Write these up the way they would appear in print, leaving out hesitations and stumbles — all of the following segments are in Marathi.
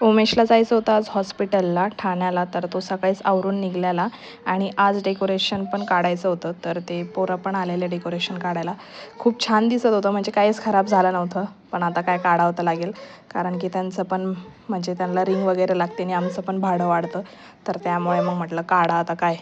उमेशला जायचं होतं आज हॉस्पिटलला ठाण्याला, तर तो सकाळीच आवरून निघालेला आणि आज डेकोरेशन पण काढायचं होतं, तर ते पोरं पण आलेले डेकोरेशन काढायला. खूप छान दिसत होतं, म्हणजे काहीच खराब झालं नव्हतं. पण आता काय काढावं तर लागेल, कारण की त्यांचं पण म्हणजे त्यांना रिंग वगैरे लागते आणि आमचं पण भाडं वाढतं, तर त्यामुळे मग म्हटलं काढा आता काय.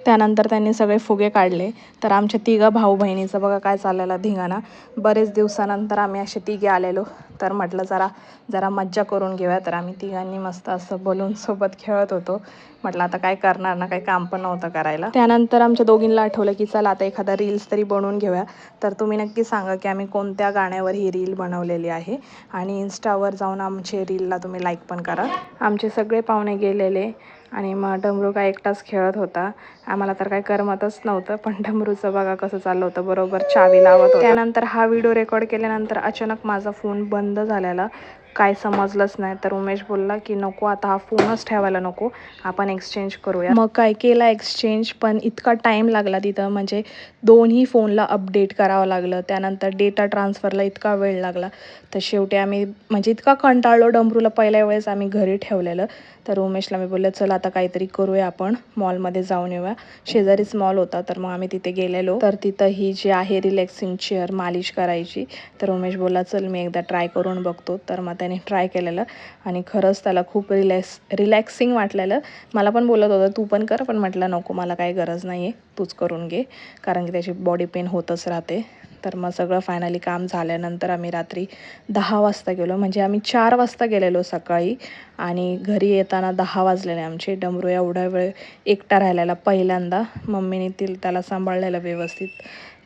त्यानंतर त्यांनी सगळे फुगे काढले. तर आमच्या तिघं भाऊ बहिणीचं बघा काय चाललेलं धिंगाणा. बरेच दिवसानंतर आम्ही असे तिघे आलेलो, तर म्हटलं जरा जरा मज्जा करून घेऊया. तर आम्ही तिघांनी मस्त असं बलूनसोबत खेळत होतो. म्हटलं आता काय करणार ना, काही काम पण नव्हतं करायला. त्यानंतर आमच्या दोघींना आठवलं की चला आता एखादा रील्स तरी बनवून घेऊया. तर तुम्ही नक्की सांगा की आम्ही कोणत्या गाण्यावर ही रील बनवलेली आहे, आणि इन्स्टावर जाऊन आमचे रीलला तुम्ही लाईक पण करा. आमचे सगळे पाहुणे गेलेले आणि मग डमरू काय एकटाच खेळत होता. आम्हाला तर काही करमतच नव्हतं, पण डमरूचं बघा कसं चाललं होतं, बरोबर चावी लावत होता. त्यानंतर हा व्हिडिओ रेकॉर्ड केल्यानंतर अचानक माझा फोन बंद झालेला, काय समजलंच नाही. तर उमेश बोलला की नको आता हा फोनच ठेवायला नको, आपण एक्सचेंज करूया. मग काय केला एक्सचेंज, पण इतका टाईम लागला तिथं, म्हणजे दोन्ही फोनला अपडेट करावं लागलं. त्यानंतर डेटा ट्रान्सफरला इतका वेळ लागला. तर शेवटी आम्ही म्हणजे इतका कंटाळलो डमरूला, पहिल्या वेळेस आम्ही घरी ठेवलेलं. तर उमेशला मी बोलले चल आता काहीतरी करूया, आपण मॉलमध्ये जाऊन येऊया. शेजारीच मॉल होता, तर मग आम्ही तिथे गेलेलो. तर तिथं ही जी आहे रिलॅक्सिंग चेअर मालिश करायची, तर उमेश बोलला चल मी एकदा ट्राय करून बघतो. तर मग त्याने ट्राय केलेलं आणि खरंच त्याला खूप रिलॅक्सिंग वाटलेलं. मला पण बोलत होतं तू पण कर, पण म्हटलं नको मला काही गरज नाही आहे, तूच करून घे, कारण की त्याची बॉडी पेन होतच राहते. तर मग सगळं फायनली काम झाल्यानंतर आम्ही रात्री 10 वाजता गेलो, म्हणजे आम्ही 4 वाजता गेलेलो सकाळी आणि घरी येताना 10 वाजलेले आमचे. डमरू एवढा वेळ एकटा राहिलेला पहिल्यांदा, मम्मीने त्याला सांभाळलेलं व्यवस्थित.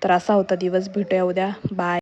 तर असा होता दिवस. भेटूया उद्या, बाय.